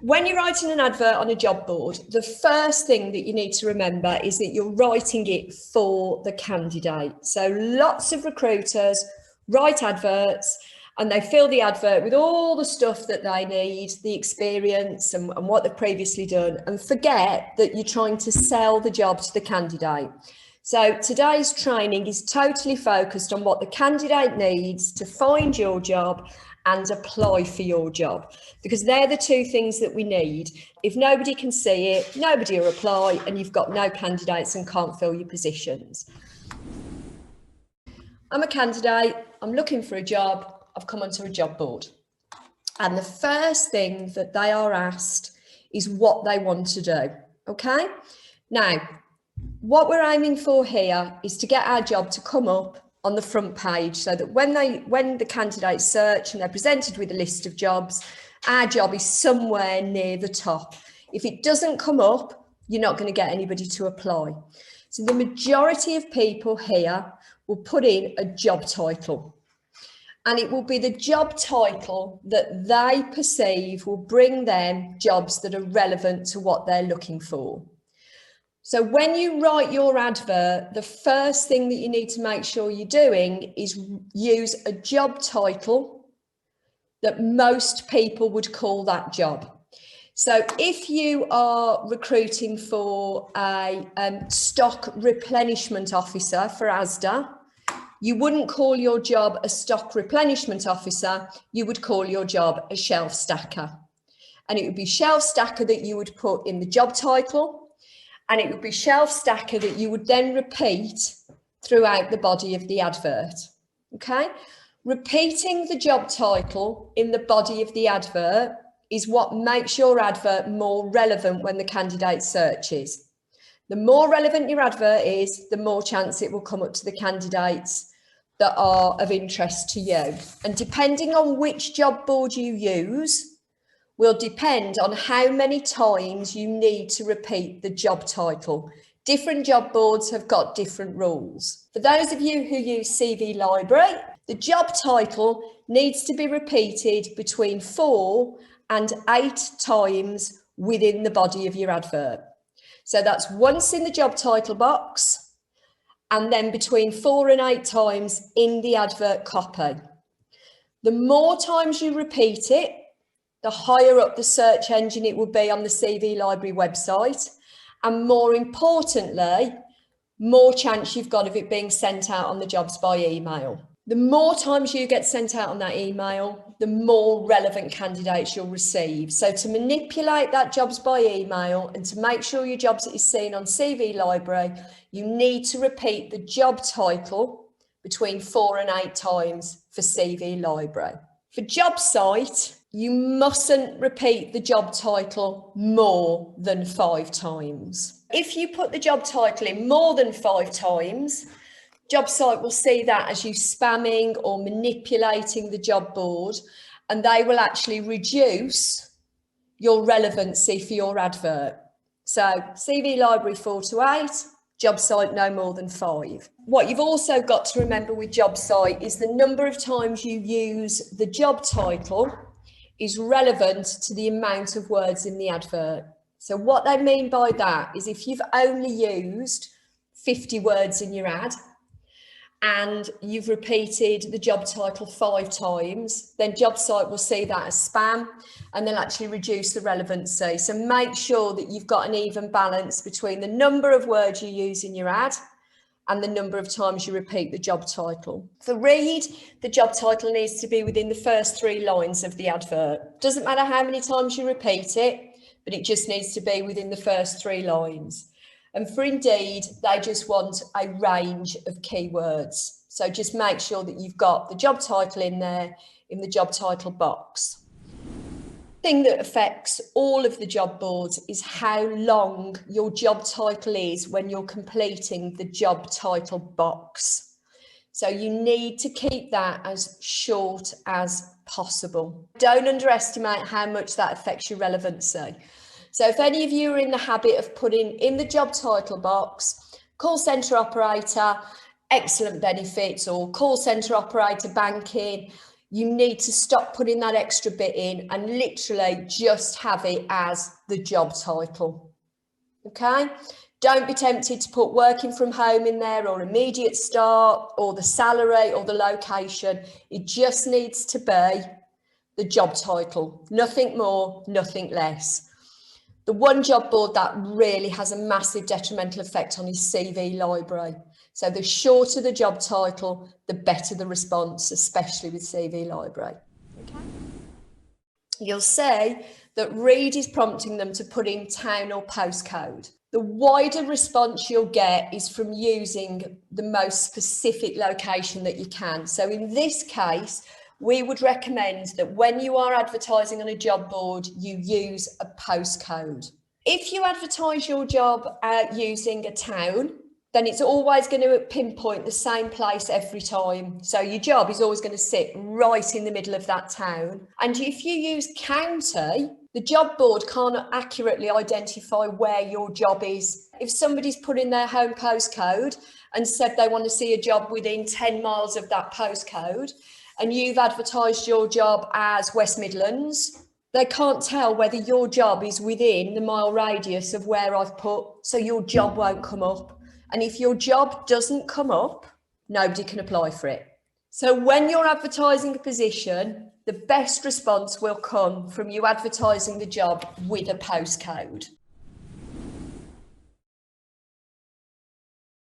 When you're writing an advert on a job board, the first thing that you need to remember is that you're writing it for the candidate. So lots of recruiters write adverts and they fill the advert with all the stuff that they need, the experience and what they've previously done, and forget that you're trying to sell the job to the candidate. So today's training is totally focused on what the candidate needs to find your job and apply for your job, because they're the two things that we need. If nobody can see it, nobody will apply, and you've got no candidates and can't fill your positions. I'm a candidate, I'm looking for a job, I've come onto a job board. And the first thing that they are asked is what they want to do, okay? Now, what we're aiming for here is to get our job to come up on the front page, so that when the candidates search and they're presented with a list of jobs, our job is somewhere near the top. If it doesn't come up, you're not going to get anybody to apply. So the majority of people here will put in a job title, and it will be the job title that they perceive will bring them jobs that are relevant to what they're looking for. So when you write your advert, the first thing that you need to make sure you're doing is use a job title that most people would call that job. So if you are recruiting for a stock replenishment officer for Asda, you wouldn't call your job a stock replenishment officer, you would call your job a shelf stacker. And it would be shelf stacker that you would put in the job title, and it would be shelf stacker that you would then repeat throughout the body of the advert, okay? Repeating the job title in the body of the advert is what makes your advert more relevant when the candidate searches. The more relevant your advert is, the more chance it will come up to the candidates that are of interest to you. And depending on which job board you use, will depend on how many times you need to repeat the job title. Different job boards have got different rules. For those of you who use CV Library, the job title needs to be repeated between 4 and 8 times within the body of your advert. So that's once in the job title box, and then between 4 and 8 times in the advert copy. The more times you repeat it, the higher up the search engine it will be on the CV Library website, and more importantly, more chance you've got of it being sent out on the jobs by email. The more times you get sent out on that email, the more relevant candidates you'll receive. So to manipulate that jobs by email and to make sure your jobs is seen on CV Library, you need to repeat the job title between 4 and 8 times for CV Library. For job site, you mustn't repeat the job title more than 5 times. If you put the job title in more than 5 times, job site will see that as you spamming or manipulating the job board, and they will actually reduce your relevancy for your advert. So CV Library 4 to 8, job site no more than 5. What you've also got to remember with job site is the number of times you use the job title is relevant to the amount of words in the advert. So what they mean by that is if you've only used 50 words in your ad and you've repeated the job title 5 times, then job site will see that as spam and they'll actually reduce the relevancy. So make sure that you've got an even balance between the number of words you use in your ad and the number of times you repeat the job title. For read, the job title needs to be within the first 3 lines of the advert. Doesn't matter how many times you repeat it, but it just needs to be within the first 3 lines. And for Indeed, they just want a range of keywords. So just make sure that you've got the job title in there in the job title box. Thing that affects all of the job boards is how long your job title is when you're completing the job title box. So you need to keep that as short as possible. Don't underestimate how much that affects your relevancy. So if any of you are in the habit of putting in the job title box, call centre operator, excellent benefits, or call centre operator banking, you need to stop putting that extra bit in and literally just have it as the job title. Okay? Don't be tempted to put working from home in there or immediate start or the salary or the location. It just needs to be the job title, nothing more, nothing less. The one job board that really has a massive detrimental effect on his CV library. So the shorter the job title, the better the response, especially with CV library. Okay. You'll see that Reed is prompting them to put in town or postcode. The wider response you'll get is from using the most specific location that you can. So in this case, we would recommend that when you are advertising on a job board, you use a postcode. If you advertise your job using a town, then it's always going to pinpoint the same place every time. So your job is always going to sit right in the middle of that town. And if you use county, the job board can't accurately identify where your job is. If somebody's put in their home postcode and said they want to see a job within 10 miles of that postcode, and you've advertised your job as West Midlands, they can't tell whether your job is within the mile radius of where I've put, so your job won't come up. And if your job doesn't come up, nobody can apply for it. So when you're advertising a position, the best response will come from you advertising the job with a postcode.